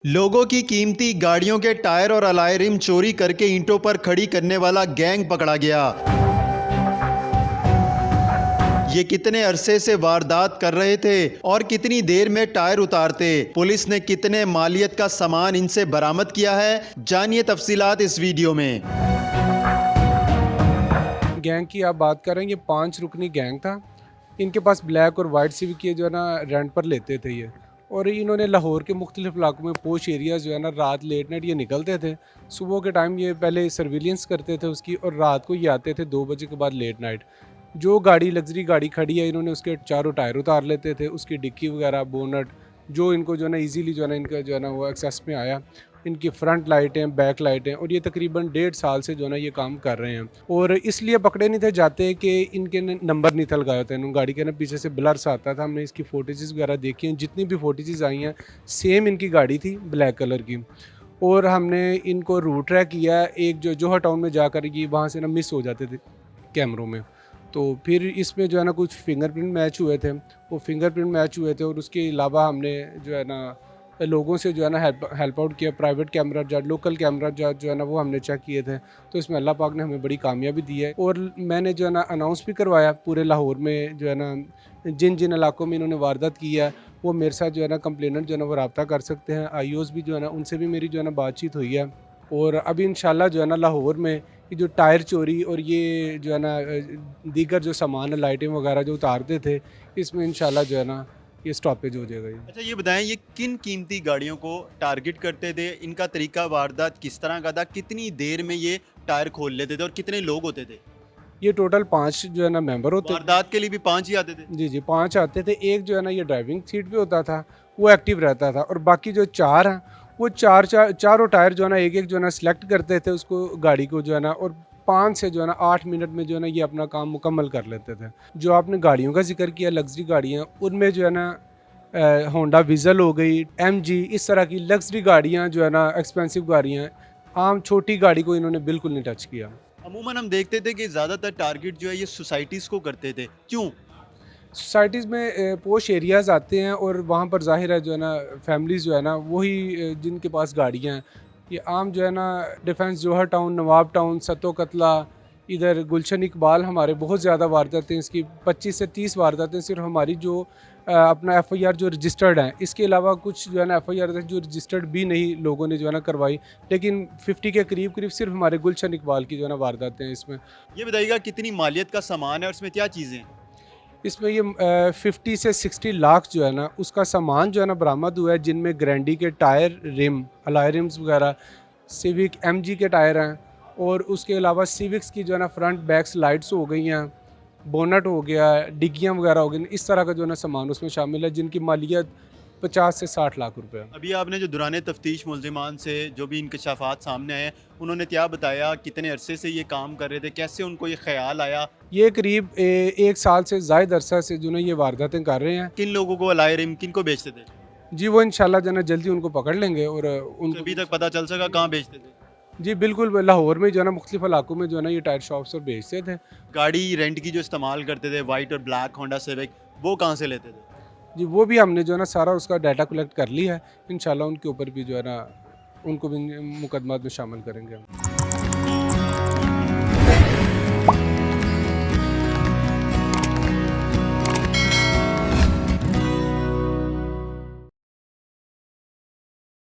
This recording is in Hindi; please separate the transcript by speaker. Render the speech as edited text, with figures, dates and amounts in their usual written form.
Speaker 1: लोगों की कीमती गाड़ियों के टायर और अलॉय रिम चोरी करके ईंटों पर खड़ी करने वाला गैंग पकड़ा गया। ये कितने अरसे से वारदात कर रहे थे और कितनी देर में टायर उतारते? पुलिस ने कितने मालियत का सामान इनसे बरामद किया है, जानिए तफसीलात इस वीडियो में।
Speaker 2: गैंग की आप बात कर रहे हैं, ये 5 रुकनी गैंग था। इनके पास ब्लैक और वाइट सिविक के जो है ना रेंट पर लेते थे ये, और इन्होंने लाहौर के मुख्तलिफ इलाकों में पोश एरियाज़ जो है ना रात लेट नाइट ये निकलते थे। सुबह के टाइम ये पहले सर्विलेंस करते थे उसकी, और रात को ये आते थे 2 बजे के बाद लेट नाइट। जो गाड़ी लग्जरी गाड़ी खड़ी है, इन्होंने उसके चारों टायर उतार लेते थे, उसकी डिक्की वगैरह बोनट, जो इनको जो है ना ईजीली जो है ना इनका जो है ना वो एक्सेस में आया। इनकी फ्रंट लाइटें, बैक लाइटें, और ये तकरीबन 1.5 साल से जो है ना ये काम कर रहे हैं। और इसलिए पकड़े नहीं थे जाते कि इनके नंबर नहीं थे लगाए होते हैं। गाड़ी के ना पीछे से ब्लर्स आता था। हमने इसकी फोटेजेस वगैरह देखी हैं, जितनी भी फोटेजेस आई हैं सेम इनकी गाड़ी थी, ब्लैक कलर की। और हमने इनको रूट ट्रैक किया, एक जो जोहर टाउन में जाकर ये वहाँ से ना मिस हो जाते थे कैमरों में। तो फिर इसमें जो है ना कुछ फिंगरप्रिंट मैच हुए थे, वो फिंगरप्रिंट मैच हुए थे। और उसके अलावा हमने जो है ना लोगों से जो है ना हेल्प आउट किया। प्राइवेट कैमरा जो लोकल कैमरा जो है ना वो हमने चेक किए थे। तो इसमें अल्लाह पाक ने हमें बड़ी कामयाबी दी है। और मैंने जो है ना अनाउंस भी करवाया पूरे लाहौर में, जो है ना जिन जिन इलाकों में इन्होंने वारदात की है वो मेरे साथ जो है ना कंप्लेनेंट जो है ना वो रब्ता कर सकते हैं। आईओज़ भी जो है ना उनसे भी मेरी जो है ना बातचीत हुई है। और अभी इंशाल्लाह जो है ना लाहौर में ये जो टायर चोरी और ये जो है ना दीगर जो सामान लाइटें वगैरह जो उतारते थे, इसमें इंशाल्लाह जो है ना ये स्टॉपेज हो जाएगा। ये
Speaker 1: अच्छा, ये बताएं, ये किन कीमती गाड़ियों को टारगेट करते थे? इनका तरीका वारदात किस तरह का था? कितनी देर में ये टायर खोल लेते थे और कितने लोग होते थे?
Speaker 2: ये टोटल 5 जो है ना मेंबर होते थे।
Speaker 1: वारदात के लिए भी 5 ही आते थे?
Speaker 2: जी, जी, 5 आते थे। एक जो है ना ये ड्राइविंग सीट पे होता था, वो एक्टिव रहता था। और बाकी जो 4 हैं, वो चारों टायर जो है ना एक-एक जो है ना सेलेक्ट करते थे उसको, गाड़ी को जो है ना, और 5 से जो है ना 8 मिनट में जो है ना ये अपना काम मुकम्मल कर लेते थे। जो आपने गाड़ियों का ज़िक्र किया, लग्ज़री गाड़ियाँ, उनमें जो है ना होंडा विज़ल हो गई, एमजी, इस तरह की लग्ज़री गाड़ियाँ जो है ना एक्सपेंसिव गाड़ियाँ, आम छोटी गाड़ी को इन्होंने बिल्कुल नहीं टच किया।
Speaker 1: अमूमन हम देखते थे कि ज़्यादातर टारगेट जो है ये सोसाइटीज़ को करते थे, क्यों?
Speaker 2: सोसाइटीज़ में पोश एरियाज़ आते हैं, और वहाँ पर ज़ाहिर है जो है ना फैमिलीज़ जो है ना वही जिनके पास गाड़ियाँ हैं। ये आम जो है ना डिफेंस, जोहर टाउन, नवाब टाउन, सतो कतला, इधर गुलशन इकबाल, हमारे बहुत ज़्यादा वारदातें, इसकी 25 से 30 वारदातें सिर्फ हमारी जो अपना एफआईआर जो रजिस्टर्ड हैं। इसके अलावा कुछ जो है ना एफआईआर जो रजिस्टर्ड भी नहीं लोगों ने जो है ना करवाई। लेकिन 50 के करीब करीब सिर्फ हमारे गुलशन इकबाल की जो है ना वारदातें हैं इसमें।
Speaker 1: ये बताइएगा कितनी मालियत का सामान है और इसमें क्या चीज़ें हैं?
Speaker 2: इसमें ये 50 से 60 लाख जो है ना उसका सामान जो है ना बरामद हुआ है, जिनमें ग्रैंडी के टायर, रिम, अलॉय रिम्स वगैरह, सिविक एमजी के टायर हैं। और उसके अलावा सिविक्स की जो है ना फ्रंट बैक्स लाइट्स हो गई हैं, बोनट हो गया, डिग्गियाँ वगैरह हो गई। इस तरह का जो है ना सामान उसमें शामिल है, जिनकी मालियत 50 से 60 लाख रुपए है।
Speaker 1: अभी आपने जो दौरान तफ्तीश मुल्ज़िमान से जो भी इंकशाफात सामने आए, उन्होंने क्या बताया? कितने अरसे से ये काम कर रहे थे? कैसे उनको ये ख्याल आया?
Speaker 2: ये करीब 1 साल से ज़ायद अरसा से जो है ये वारदातें कर रहे हैं।
Speaker 1: किन लोगों को अलाय रिम किन को बेचते थे?
Speaker 2: जी, वो इंशाल्लाह जो है ना जल्दी उनको पकड़ लेंगे, और
Speaker 1: तो
Speaker 2: उनको
Speaker 1: अभी तक पता चल सका कहाँ बेचते थे?
Speaker 2: जी बिल्कुल, लाहौर में जो है ना मुख्तलिफ इलाकों में जो है ना ये टायर शॉप्स और बेचते थे।
Speaker 1: गाड़ी रेंट की जो इस्तेमाल करते थे, वाइट और ब्लैक होंडा सिविक, वो कहाँ से लेते थे?
Speaker 2: जी, वो भी हमने जो है ना सारा उसका डाटा कलेक्ट कर लिया है। इंशाल्लाह उनके ऊपर भी जो है ना उनको भी मुकदमात में शामिल करेंगे हम।